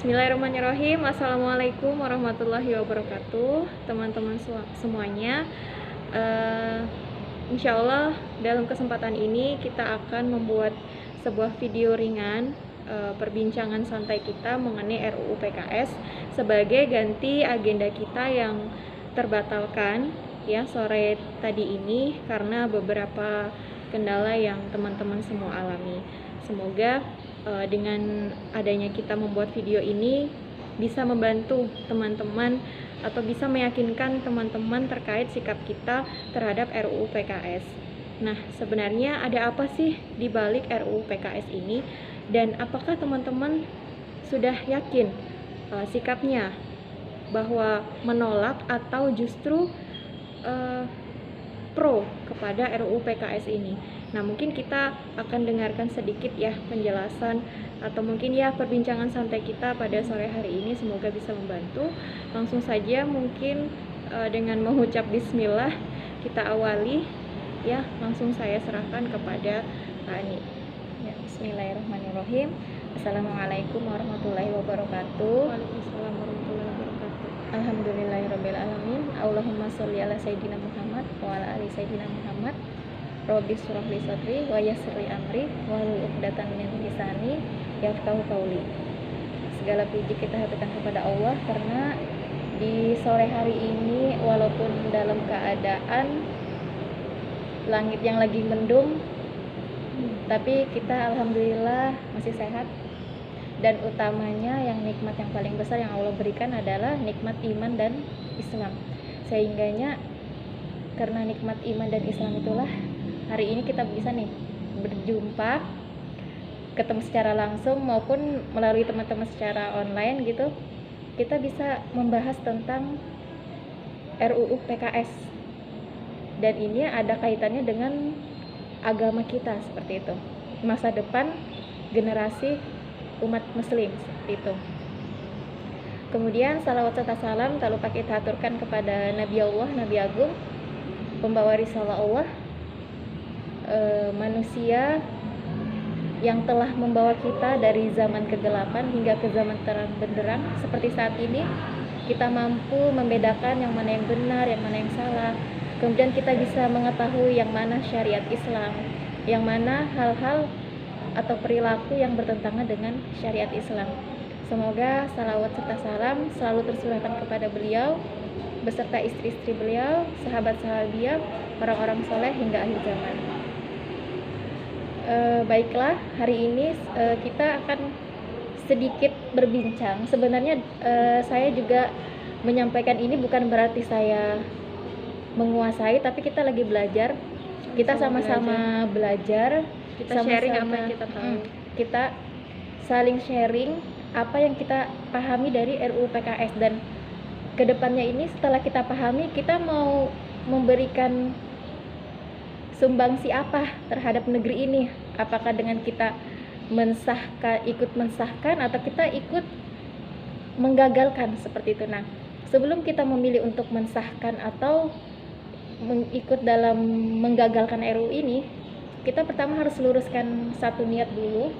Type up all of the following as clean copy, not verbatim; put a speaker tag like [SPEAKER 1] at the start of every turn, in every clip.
[SPEAKER 1] Bismillahirrahmanirrahim. Assalamualaikum warahmatullahi wabarakatuh, teman-teman semuanya. Insya Allah dalam kesempatan ini kita akan membuat sebuah video ringan perbincangan santai kita mengenai RUU PKS sebagai ganti agenda kita yang terbatalkan ya sore tadi ini karena beberapa kendala yang teman-teman semua alami. Semoga dengan adanya kita membuat video ini bisa membantu teman-teman atau bisa meyakinkan teman-teman terkait sikap kita terhadap RUU PKS. Nah, sebenarnya ada apa sih di balik RUU PKS ini dan apakah teman-teman sudah yakin sikapnya bahwa menolak atau justru pro kepada RUU PKS ini? Nah, mungkin kita akan dengarkan sedikit ya penjelasan atau mungkin ya perbincangan santai kita pada sore hari ini, semoga bisa membantu. Langsung saja mungkin dengan mengucap bismillah kita awali ya, langsung saya serahkan kepada Pak Ani. Ya, bismillahirrahmanirrahim. Assalamualaikum warahmatullahi wabarakatuh. Waalaikumsalam warahmatullahi wabarakatuh. Alhamdulillahirabbil alamin. Allahumma sholli ala sayyidina Muhammad wa ala ali sayyidina Muhammad. Rabbi shrah li sadri wa yassir li amri wahlul 'uqdatam min lisani yafqahu qawli. Segala puji kita haturkan kepada Allah karena di sore hari ini walaupun dalam keadaan langit yang lagi mendung, tapi kita alhamdulillah masih sehat, dan utamanya yang nikmat yang paling besar yang Allah berikan adalah nikmat iman dan Islam. Sehingganya karena nikmat iman dan Islam itulah hari ini kita bisa nih berjumpa, ketemu secara langsung maupun melalui teman-teman secara online gitu. Kita bisa membahas tentang RUU PKS, dan ini ada kaitannya dengan agama kita seperti itu, masa depan generasi umat muslim seperti itu. Kemudian salawat serta salam tak lupa kita aturkan kepada Nabi Allah, Nabi Agung, pembawa risalah Allah, manusia yang telah membawa kita dari zaman kegelapan hingga ke zaman terang benderang seperti saat ini. Kita mampu membedakan yang mana yang benar, yang mana yang salah. Kemudian kita bisa mengetahui yang mana syariat Islam, yang mana hal-hal atau perilaku yang bertentangan dengan syariat Islam. Semoga salawat serta salam selalu tercurahkan kepada beliau beserta istri-istri beliau, sahabat-sahabat beliau, orang-orang soleh hingga akhir zaman. Baiklah, hari ini kita akan sedikit berbincang. Sebenarnya saya juga menyampaikan ini bukan berarti saya menguasai, tapi kita lagi belajar. Kita sama-sama belajar. Kita sharing apa yang kita tahu. Kita saling sharing apa yang kita pahami dari RUU PKS, dan kedepannya ini setelah kita pahami, kita mau memberikan sumbangsi apa terhadap negeri ini? Apakah dengan kita ikut mensahkan atau kita ikut menggagalkan seperti itu? Nah, sebelum kita memilih untuk mensahkan atau ikut dalam menggagalkan RUU ini, kita pertama harus luruskan satu niat dulu.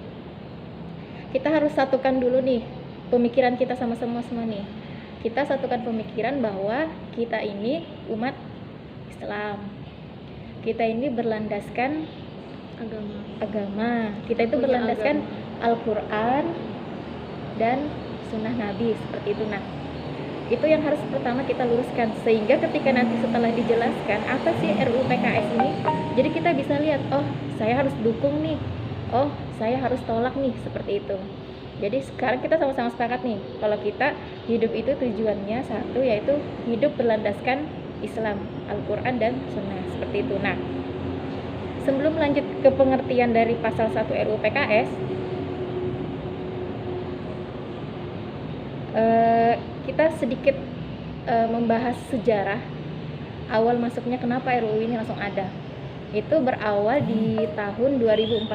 [SPEAKER 1] Kita harus satukan dulu nih pemikiran kita sama-sama semua nih. Kita satukan pemikiran bahwa kita ini umat Islam. Kita ini berlandaskan agama. Kita itu berlandaskan Al-Quran dan Sunnah Nabi seperti itu. Nah, itu yang harus pertama kita luruskan, sehingga ketika nanti setelah dijelaskan apa sih RUU PKS ini, jadi kita bisa lihat, oh saya harus dukung nih, oh saya harus tolak nih, seperti itu. Jadi sekarang kita sama-sama sepakat nih, kalau kita hidup itu tujuannya satu, yaitu hidup berlandaskan Islam, Al-Quran dan Sunnah seperti itu. Nah, sebelum lanjut ke pengertian dari pasal 1 RUU PKS, kita sedikit membahas sejarah awal masuknya kenapa RUU ini langsung ada. Itu berawal di tahun 2014.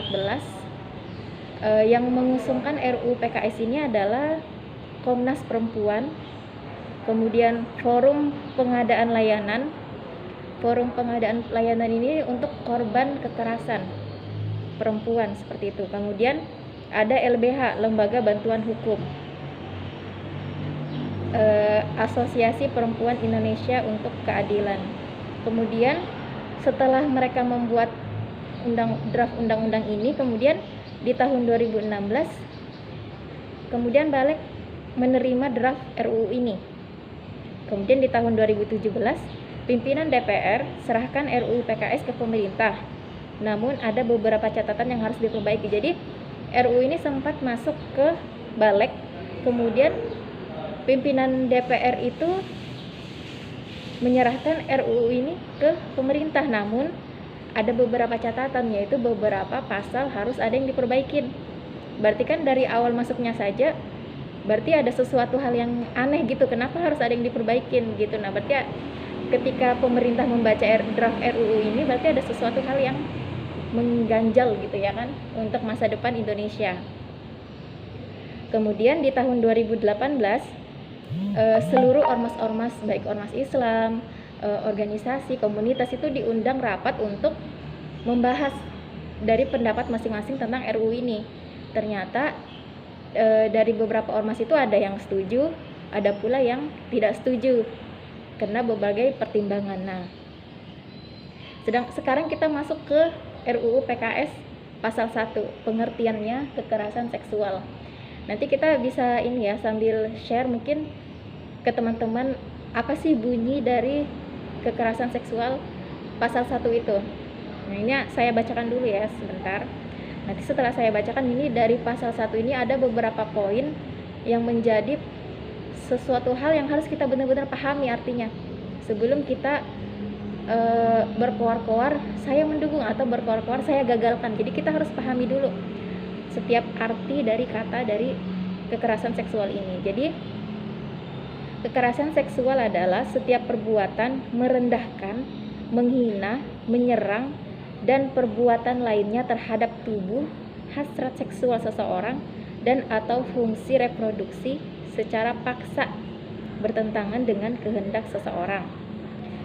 [SPEAKER 1] Yang mengusungkan RUU PKS ini adalah Komnas Perempuan, kemudian Forum Pengadaan Layanan. Forum Pengadaan Layanan ini untuk korban kekerasan perempuan seperti itu. Kemudian ada LBH, Lembaga Bantuan Hukum. Asosiasi Perempuan Indonesia untuk Keadilan. Kemudian setelah mereka membuat draft undang-undang ini, kemudian di tahun 2016 kemudian balik menerima draft RUU ini. Kemudian di tahun 2017 pimpinan DPR serahkan RUU PKS ke pemerintah. Namun ada beberapa catatan yang harus diperbaiki. Jadi RUU ini sempat masuk ke balik, kemudian pimpinan DPR itu menyerahkan RUU ini ke pemerintah. Namun ada beberapa catatan, yaitu beberapa pasal harus ada yang diperbaikin. Berarti kan dari awal masuknya saja berarti ada sesuatu hal yang aneh gitu, kenapa harus ada yang diperbaikin gitu. Nah, berarti ketika pemerintah membaca draft RUU ini berarti ada sesuatu hal yang mengganjal gitu ya kan untuk masa depan Indonesia. Kemudian di tahun 2018 seluruh ormas-ormas, baik ormas Islam, organisasi, komunitas itu diundang rapat untuk membahas dari pendapat masing-masing tentang RUU ini. Ternyata dari beberapa ormas itu ada yang setuju, ada pula yang tidak setuju karena berbagai pertimbangan. Nah, sekarang kita masuk ke RUU PKS pasal 1, pengertiannya kekerasan seksual. Nanti kita bisa ini ya sambil share mungkin ke teman-teman apa sih bunyi dari kekerasan seksual pasal 1 itu. Nah, ini saya bacakan dulu ya sebentar. Nanti setelah saya bacakan ini dari pasal 1 ini ada beberapa poin yang menjadi sesuatu hal yang harus kita benar-benar pahami artinya. Sebelum kita berkoar-koar saya mendukung atau berkoar-koar saya gagalkan. Jadi kita harus pahami dulu setiap arti dari kata dari kekerasan seksual ini. Jadi kekerasan seksual adalah setiap perbuatan merendahkan, menghina, menyerang, dan perbuatan lainnya terhadap tubuh, hasrat seksual seseorang, dan atau fungsi reproduksi secara paksa bertentangan dengan kehendak seseorang,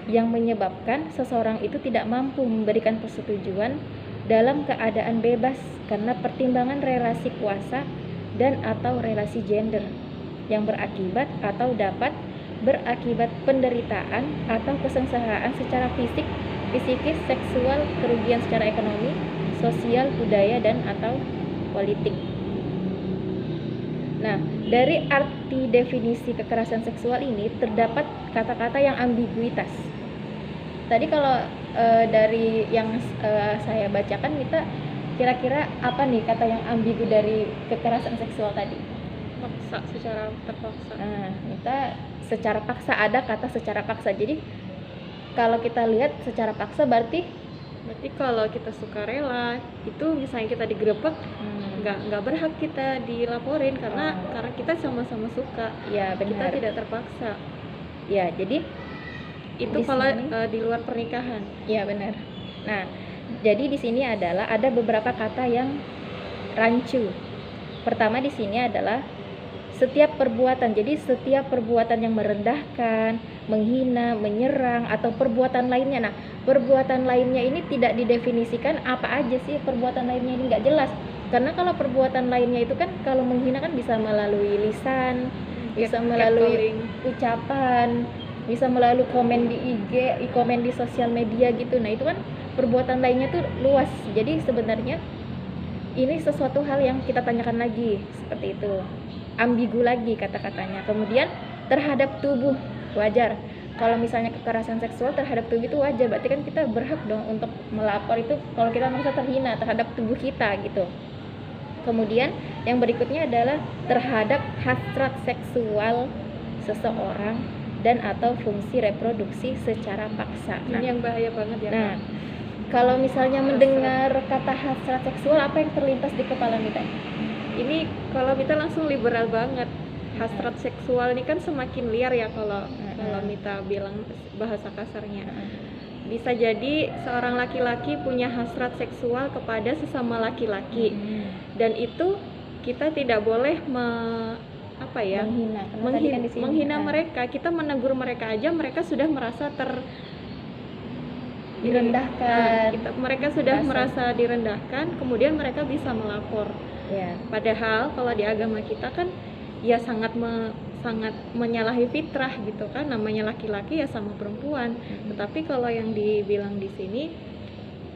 [SPEAKER 1] yang menyebabkan seseorang itu tidak mampu memberikan persetujuan dalam keadaan bebas karena pertimbangan relasi kuasa dan atau relasi gender, yang berakibat atau dapat berakibat penderitaan atau kesengsaraan secara fisik, psikis, seksual, kerugian secara ekonomi, sosial, budaya, dan atau politik. Nah, dari arti definisi kekerasan seksual ini terdapat kata-kata yang ambiguitas. Tadi kalau dari yang saya bacakan, kita kira-kira apa nih kata yang ambigu dari kekerasan seksual tadi?
[SPEAKER 2] Paksa, secara terpaksa.
[SPEAKER 1] Nah, kita secara paksa, ada kata secara paksa. Jadi kalau kita lihat secara paksa berarti
[SPEAKER 2] kalau kita suka rela itu misalnya kita digerebek, nggak berhak kita dilaporin karena kita sama-sama suka.
[SPEAKER 1] Ya, benar.
[SPEAKER 2] Kita tidak terpaksa.
[SPEAKER 1] Ya, jadi
[SPEAKER 2] itu kalau di luar pernikahan.
[SPEAKER 1] Ya, benar. Nah, jadi di sini adalah ada beberapa kata yang rancu. Pertama di sini adalah setiap perbuatan. Jadi setiap perbuatan yang merendahkan, menghina, menyerang, atau perbuatan lainnya. Nah, perbuatan lainnya ini tidak didefinisikan apa aja sih perbuatan lainnya ini, nggak jelas. Karena kalau perbuatan lainnya itu kan kalau menghina kan bisa melalui lisan, bisa melalui ucapan, bisa melalui komen di IG, komen di sosial media gitu. Nah, itu kan perbuatan lainnya tuh luas. Jadi sebenarnya ini sesuatu hal yang kita tanyakan lagi, seperti itu. Ambigu lagi kata-katanya. Kemudian terhadap tubuh, wajar. Kalau misalnya kekerasan seksual terhadap tubuh itu wajar, berarti kan kita berhak dong untuk melapor itu kalau kita merasa terhina terhadap tubuh kita gitu. Kemudian yang berikutnya adalah terhadap hasrat seksual seseorang dan atau fungsi reproduksi secara paksa.
[SPEAKER 2] Ini yang bahaya banget ya.
[SPEAKER 1] Nah, kalau misalnya mendengar kata hasrat seksual, apa yang terlintas di kepala Mita?
[SPEAKER 2] Ini kalau Mita langsung liberal banget. Hasrat seksual ini kan semakin liar ya kalau Mita bilang bahasa kasarnya. Bisa jadi seorang laki-laki punya hasrat seksual kepada sesama laki-laki, dan itu kita tidak boleh menghina mereka. Kita menegur mereka aja, mereka sudah merasa
[SPEAKER 1] direndahkan.
[SPEAKER 2] Mereka sudah merasa direndahkan, kemudian mereka bisa melapor.
[SPEAKER 1] Ya.
[SPEAKER 2] Padahal kalau di agama kita kan ya sangat sangat menyalahi fitrah gitu kan, namanya laki-laki ya sama perempuan. Tetapi kalau yang dibilang di sini,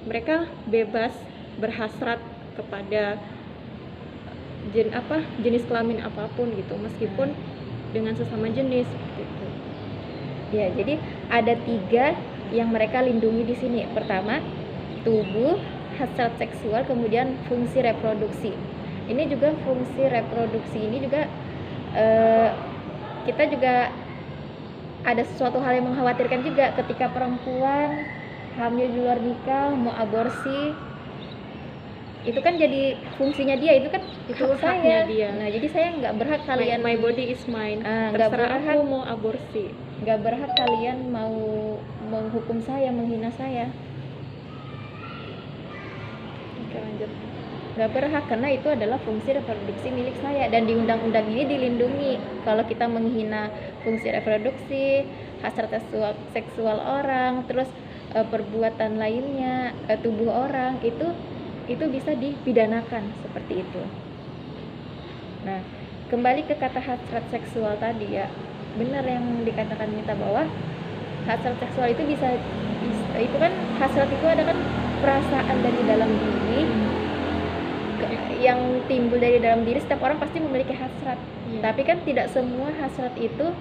[SPEAKER 2] mereka bebas berhasrat kepada jenis kelamin apapun gitu, meskipun dengan sesama jenis gitu.
[SPEAKER 1] Ya, jadi ada 3 yang mereka lindungi di sini. Pertama, tubuh, hasrat seksual, kemudian fungsi reproduksi. Ini juga fungsi reproduksi ini juga kita juga ada sesuatu hal yang mengkhawatirkan juga ketika perempuan hamil di luar nikah mau aborsi. Itu kan jadi fungsinya dia, itu kan
[SPEAKER 2] Itu
[SPEAKER 1] hak
[SPEAKER 2] haknya
[SPEAKER 1] saya.
[SPEAKER 2] dia.
[SPEAKER 1] Nah, jadi saya nggak berhak kalian
[SPEAKER 2] My body is mine.
[SPEAKER 1] nggak
[SPEAKER 2] Terserah
[SPEAKER 1] berhak.
[SPEAKER 2] aku mau aborsi.
[SPEAKER 1] nggak berhak kalian mau menghukum saya, menghina saya.
[SPEAKER 2] Oke, lanjut.
[SPEAKER 1] Nggak berhak, karena itu adalah fungsi reproduksi milik saya, dan di undang-undang ini dilindungi. Kalau kita menghina fungsi reproduksi, hasrat seksual orang, terus perbuatan lainnya, tubuh orang, itu bisa dipidanakan seperti itu. Nah, kembali ke kata hasrat seksual tadi ya, benar yang dikatakan Mita bahwa hasrat seksual itu itu kan, hasrat itu ada kan perasaan dari dalam diri yang timbul dari dalam diri. Setiap orang pasti memiliki hasrat, tapi kan tidak semua hasrat itu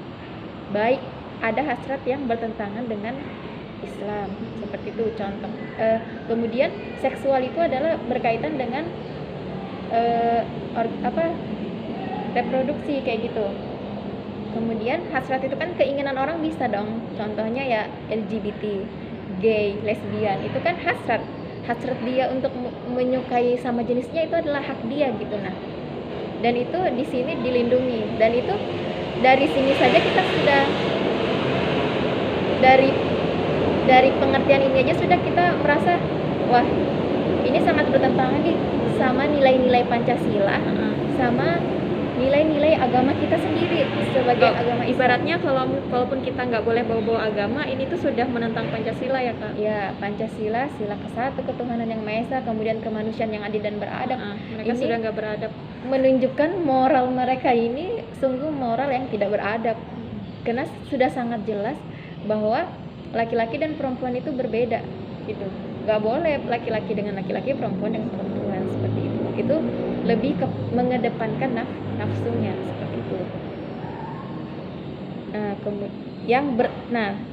[SPEAKER 1] baik. Ada hasrat yang bertentangan dengan Islam, seperti itu contoh. Kemudian seksual itu adalah berkaitan dengan reproduksi kayak gitu. Kemudian hasrat itu kan keinginan orang bisa dong, contohnya ya LGBT, gay, lesbian, itu kan hasrat dia untuk menyukai sama jenisnya, itu adalah hak dia gitu. Nah, dan itu di sini dilindungi, dan itu dari sini saja kita sudah dari pengertian ini aja sudah kita merasa wah, ini sangat bertentangan nih sama nilai-nilai Pancasila, sama nilai-nilai agama kita sendiri sebagai agama Islam.
[SPEAKER 2] Ibaratnya kalaupun kita nggak boleh bawa-bawa agama, ini tuh sudah menentang Pancasila ya Kak?
[SPEAKER 1] Ya, Pancasila, sila ke-1, ketuhanan yang Maha Esa, kemudian kemanusiaan yang adil dan beradab.
[SPEAKER 2] Mereka
[SPEAKER 1] ini
[SPEAKER 2] sudah nggak beradab.
[SPEAKER 1] Menunjukkan moral mereka ini sungguh moral yang tidak beradab. Karena sudah sangat jelas bahwa laki-laki dan perempuan itu berbeda gitu. Nggak boleh laki-laki dengan laki-laki, perempuan dengan perempuan, seperti itu. Itu lebih mengedepankan nafsunya, seperti itu.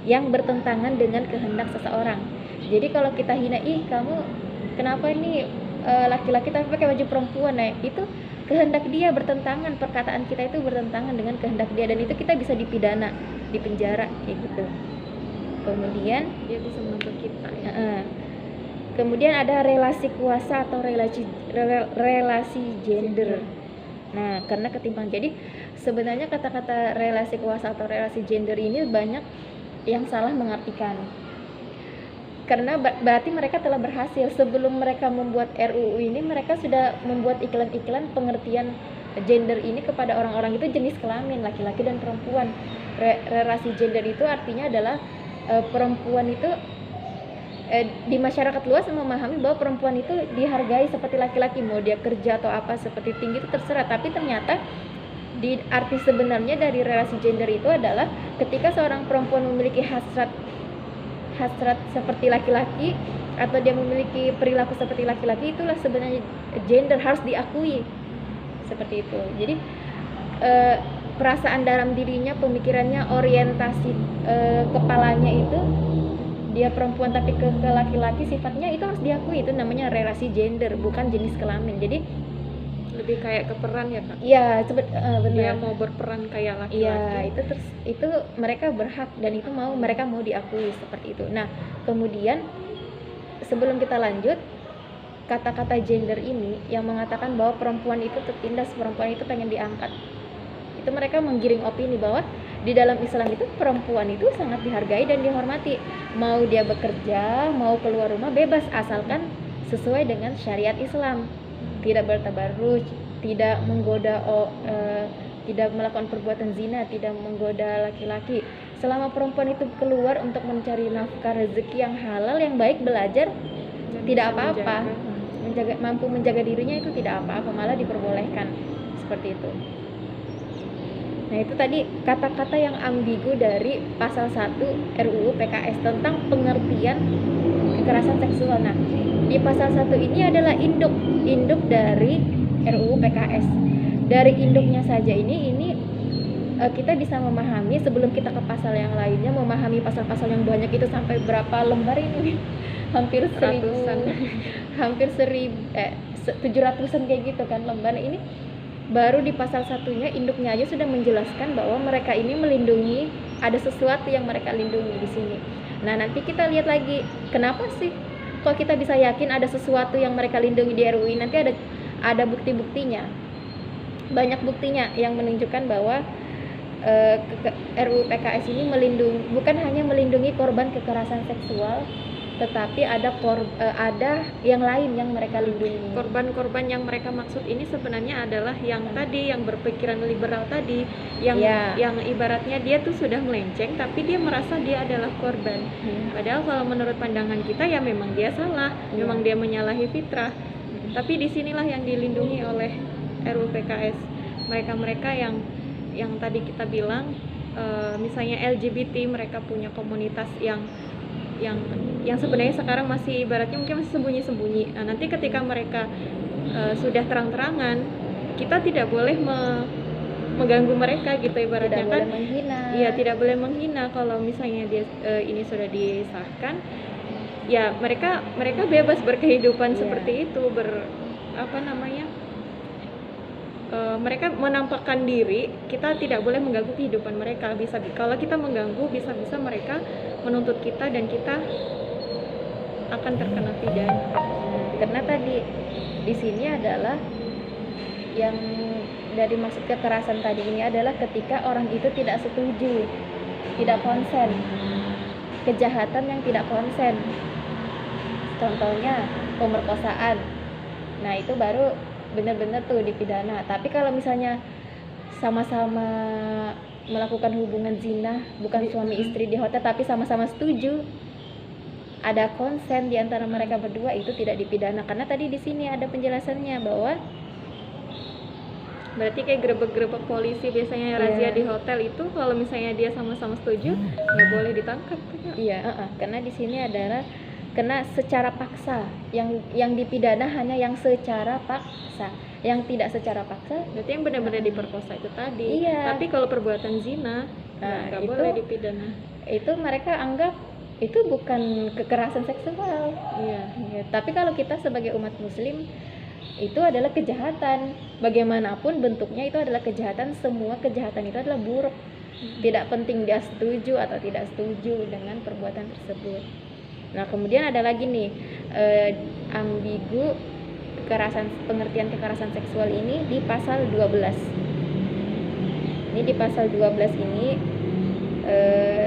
[SPEAKER 1] Yang bertentangan dengan kehendak seseorang. Jadi kalau kita hina, kamu kenapa ini laki-laki tapi pakai baju perempuan, nah itu kehendak dia bertentangan, perkataan kita itu bertentangan dengan kehendak dia, dan itu kita bisa dipidana, dipenjara kayak gitu. Kemudian
[SPEAKER 2] dia bisa menuntut kita ya.
[SPEAKER 1] Kemudian ada relasi kuasa atau relasi gender. Nah, karena ketimpangan. Jadi sebenarnya kata-kata relasi kuasa atau relasi gender ini banyak yang salah mengartikan. Karena berarti mereka telah berhasil. Sebelum mereka membuat RUU ini, mereka sudah membuat iklan-iklan pengertian gender ini kepada orang-orang itu jenis kelamin, laki-laki dan perempuan. Relasi gender itu artinya adalah perempuan itu di masyarakat luas memahami bahwa perempuan itu dihargai seperti laki-laki, mau dia kerja atau apa, seperti tinggi itu terserah. Tapi ternyata di arti sebenarnya dari relasi gender itu adalah ketika seorang perempuan memiliki hasrat seperti laki-laki, atau dia memiliki perilaku seperti laki-laki, itulah sebenarnya gender, harus diakui seperti itu. Jadi perasaan dalam dirinya, pemikirannya, orientasi kepalanya itu dia perempuan tapi ke laki-laki, sifatnya itu harus diakui. Itu namanya relasi gender, bukan jenis kelamin. Jadi
[SPEAKER 2] lebih kayak ke peran ya Kak?
[SPEAKER 1] Iya, benar.
[SPEAKER 2] Dia mau berperan kayak laki-laki.
[SPEAKER 1] Iya, itu mereka berhak, dan itu mereka mau diakui seperti itu. Nah, kemudian sebelum kita lanjut, kata-kata gender ini yang mengatakan bahwa perempuan itu tertindas, perempuan itu pengen diangkat, itu mereka menggiring opini bahwa di dalam Islam itu perempuan itu sangat dihargai dan dihormati. Mau dia bekerja, mau keluar rumah bebas, asalkan sesuai dengan syariat Islam. Tidak bertabarruj, tidak menggoda, tidak melakukan perbuatan zina, tidak menggoda laki-laki. Selama perempuan itu keluar untuk mencari nafkah, rezeki yang halal, yang baik, belajar, dan tidak apa-apa. Mampu menjaga dirinya itu tidak apa-apa, malah diperbolehkan seperti itu. Nah, Nah, itu tadi kata-kata yang ambigu dari pasal 1 RUU PKS tentang pengertian kekerasan seksual. Nah, di pasal 1 ini adalah induk dari RUU PKS. Dari induknya saja ini kita bisa memahami sebelum kita ke pasal yang lainnya, memahami pasal-pasal yang banyak itu sampai berapa lembar ini? Hampir 700-an kayak gitu kan lembar. Ini baru di pasal satunya induknya aja sudah menjelaskan bahwa mereka ini melindungi, ada sesuatu yang mereka lindungi di sini. Nah, nanti kita lihat lagi kenapa sih kok kita bisa yakin ada sesuatu yang mereka lindungi di RUU. Nanti ada bukti-buktinya, banyak buktinya yang menunjukkan bahwa RUU PKS ini bukan hanya melindungi korban kekerasan seksual, tetapi ada yang lain yang mereka lindungi.
[SPEAKER 2] Korban-korban yang mereka maksud ini sebenarnya adalah yang tadi, yang berpikiran liberal tadi, yang ibaratnya dia tuh sudah melenceng tapi dia merasa dia adalah korban. Padahal kalau menurut pandangan kita ya memang dia salah, memang dia menyalahi fitrah. Tapi disinilah yang dilindungi oleh RUU PKS. Mereka-mereka yang tadi kita bilang, misalnya LGBT, mereka punya komunitas yang sebenarnya sekarang masih ibaratnya mungkin masih sembunyi-sembunyi. Nah, nanti ketika mereka sudah terang-terangan, kita tidak boleh mengganggu mereka gitu ibaratnya,
[SPEAKER 1] tidak boleh menghina.
[SPEAKER 2] Iya, tidak boleh menghina. Kalau misalnya dia ini sudah disahkan, ya mereka bebas berkehidupan seperti itu, mereka menampakkan diri, kita tidak boleh mengganggu kehidupan mereka. Kalau kita mengganggu, bisa-bisa mereka menuntut kita dan kita akan terkena pidana.
[SPEAKER 1] Karena tadi di sini adalah yang dari maksud kekerasan tadi ini adalah ketika orang itu tidak setuju, tidak konsen, kejahatan yang tidak konsen. Contohnya pemerkosaan. Nah, itu baru benar-benar tuh dipidana. Tapi kalau misalnya sama-sama melakukan hubungan zina, bukan suami istri di hotel tapi sama-sama setuju, ada konsen di antara mereka berdua, itu tidak dipidana. Karena tadi di sini ada penjelasannya bahwa
[SPEAKER 2] berarti kayak grebek-grebek polisi biasanya razia di hotel itu, kalau misalnya dia sama-sama setuju nggak boleh ditangkap.
[SPEAKER 1] Karena di sini adalah kena secara paksa, yang dipidana hanya yang secara paksa, yang tidak secara paksa
[SPEAKER 2] berarti yang benar-benar diperkosa itu tadi. Tapi kalau perbuatan zina nggak boleh dipidana.
[SPEAKER 1] Itu mereka anggap itu bukan kekerasan seksual. Tapi kalau kita sebagai umat muslim, itu adalah kejahatan, bagaimanapun bentuknya itu adalah kejahatan. Semua kejahatan itu adalah buruk, tidak penting dia setuju atau tidak setuju dengan perbuatan tersebut. Nah, kemudian ada lagi nih ambigu pengertian kekerasan seksual ini di pasal 12. Ini di pasal 12 ini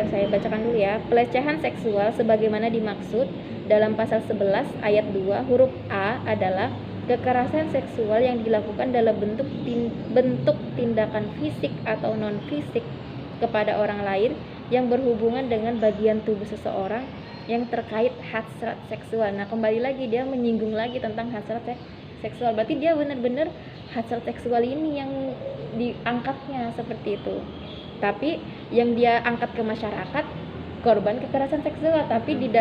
[SPEAKER 1] saya bacakan dulu ya. Pelecehan seksual sebagaimana dimaksud dalam pasal 11 ayat 2 huruf A adalah kekerasan seksual yang dilakukan dalam bentuk tindakan fisik atau non fisik kepada orang lain yang berhubungan dengan bagian tubuh seseorang yang terkait hasrat seksual. Nah, kembali lagi dia menyinggung lagi tentang hasrat seksual. Berarti dia benar-benar hasrat seksual ini yang diangkatnya seperti itu. Tapi yang dia angkat ke masyarakat korban kekerasan seksual, tapi di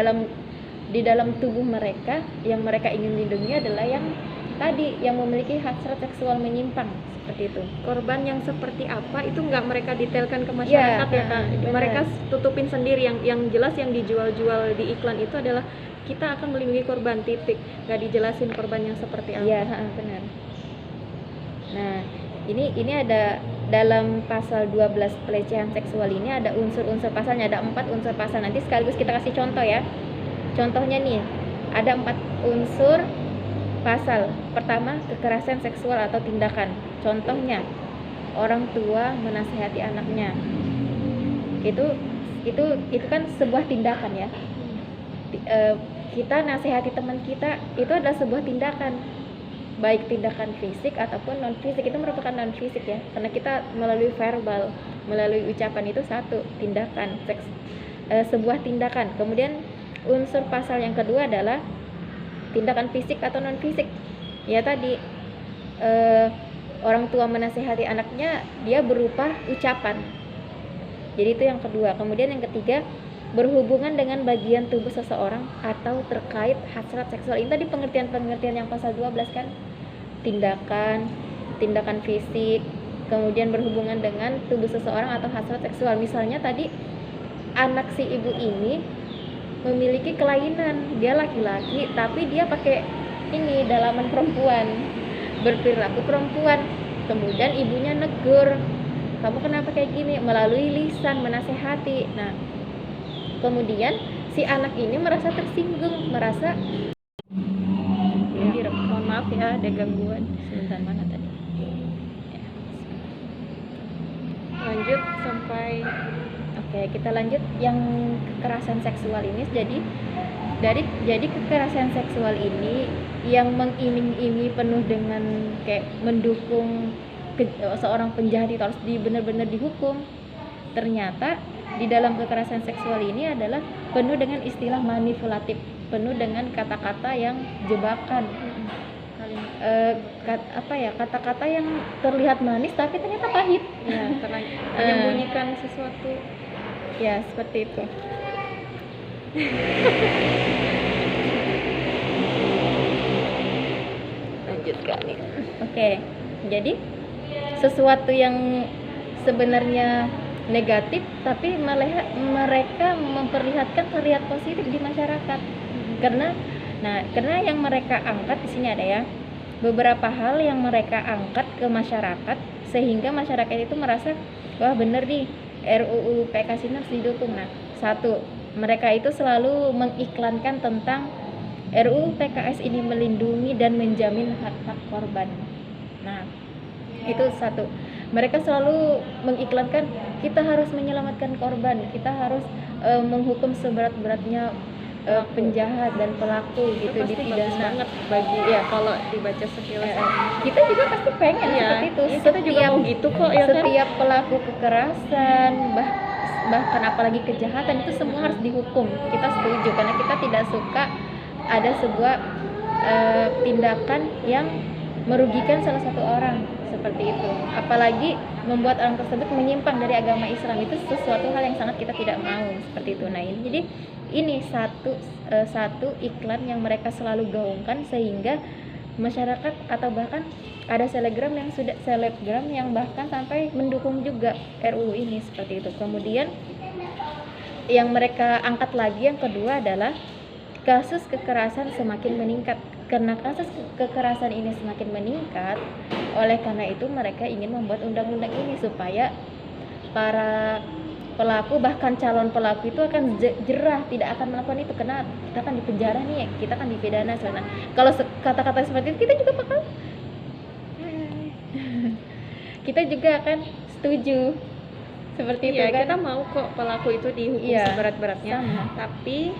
[SPEAKER 1] dalam tubuh mereka yang mereka ingin lindungi adalah yang tadi, yang memiliki hasrat seksual menyimpang seperti itu.
[SPEAKER 2] Korban yang seperti apa itu nggak mereka detailkan ke masyarakat ya Kak. Mereka tutupin sendiri. Yang jelas yang dijual-jual di iklan itu adalah kita akan melindungi korban, titik. Nggak dijelasin korban yang seperti apa.
[SPEAKER 1] Iya, benar. Nah, ini ada dalam pasal 12 pelecehan seksual ini ada unsur-unsur pasalnya, ada 4 unsur pasal. Nanti sekaligus kita kasih contoh ya. Contohnya nih, ada 4 unsur pasal. Pertama, kekerasan seksual atau tindakan. Contohnya, orang tua menasihati anaknya. Itu kan sebuah tindakan ya. Kita nasihati teman kita itu adalah sebuah tindakan, baik tindakan fisik ataupun non fisik. Itu merupakan non fisik ya, karena kita melalui verbal, melalui ucapan, itu satu tindakan sebuah tindakan. Kemudian unsur pasal yang kedua adalah tindakan fisik atau non fisik. Ya tadi orang tua menasehati anaknya dia berupa ucapan. Jadi itu yang kedua. Kemudian yang ketiga, berhubungan dengan bagian tubuh seseorang atau terkait hasrat seksual. Ini tadi pengertian-pengertian yang pasal 12 kan, tindakan fisik, kemudian berhubungan dengan tubuh seseorang atau hasrat seksual. Misalnya tadi anak si ibu ini memiliki kelainan, dia laki-laki tapi dia pakai ini dalaman perempuan, berperilaku perempuan, kemudian ibunya negur, kamu kenapa kayak gini, melalui lisan menasehati. Nah, kemudian si anak ini merasa tersinggung, merasa
[SPEAKER 2] Mohon maaf ya, ada gangguan.
[SPEAKER 1] sebentar, mana tadi ya.
[SPEAKER 2] Lanjut sampai
[SPEAKER 1] Oke, kita lanjut yang kekerasan seksual ini. Jadi kekerasan seksual ini yang mengiming-imingi penuh dengan kayak mendukung seorang penjahat itu harus benar-benar dihukum. Ternyata di dalam kekerasan seksual ini adalah penuh dengan istilah manipulatif, penuh dengan kata-kata yang jebakan. Kata-kata yang terlihat manis tapi ternyata pahit.
[SPEAKER 2] ya menyembunyikan sesuatu.
[SPEAKER 1] Ya, seperti itu. Lanjutkan nih. Oke, jadi sesuatu yang sebenarnya negatif tapi mereka memperlihatkan terlihat positif di masyarakat. Karena yang mereka angkat di sini ada ya, beberapa hal yang mereka angkat ke masyarakat sehingga masyarakat itu merasa wah bener nih RUU PKS ini harus didukung. Nah, satu, mereka itu selalu mengiklankan tentang RUU PKS ini melindungi dan menjamin hak-hak korban. Nah, itu satu. Mereka selalu mengiklankan kita harus menyelamatkan korban, kita harus menghukum seberat-beratnya penjahat dan pelaku gitu,
[SPEAKER 2] Itu pasti bagus
[SPEAKER 1] dipidana.
[SPEAKER 2] banget bagi ya kalau dibaca sekilas.
[SPEAKER 1] Kita juga pasti pengen
[SPEAKER 2] Iya,
[SPEAKER 1] seperti itu.
[SPEAKER 2] iya, kita juga mau gitu kok ya kan.
[SPEAKER 1] Setiap pelaku kekerasan bahkan apalagi kejahatan itu semua harus dihukum. Kita setuju karena kita tidak suka ada sebuah tindakan yang merugikan salah satu orang seperti itu. Apalagi membuat orang tersebut menyimpang dari agama Islam, itu sesuatu hal yang sangat kita tidak mau seperti itu. Nah, ini satu iklan yang mereka selalu gaungkan sehingga masyarakat atau bahkan ada selebgram yang bahkan sampai mendukung juga RUU ini seperti itu. Kemudian yang mereka angkat lagi yang kedua adalah kasus kekerasan semakin meningkat. Karena kasus kekerasan ini semakin meningkat, oleh karena itu mereka ingin membuat undang-undang ini supaya para pelaku bahkan calon pelaku itu akan jerah, tidak akan melakukan itu karena kita akan dipenjara nih, kita akan dipidana. Nah, kalau kata-kata seperti itu kita juga bakal kita juga akan setuju seperti itu kan.
[SPEAKER 2] Kita mau kok pelaku itu dihukum seberat-beratnya. Tapi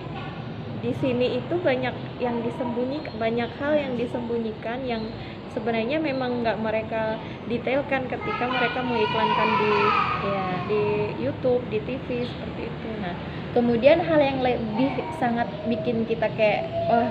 [SPEAKER 2] di sini itu banyak yang disembunyikan, banyak hal yang disembunyikan yang sebenarnya memang nggak mereka detailkan ketika mereka mengiklankan di YouTube, di TV seperti itu.
[SPEAKER 1] Nah, kemudian hal yang lebih sangat bikin kita kayak wah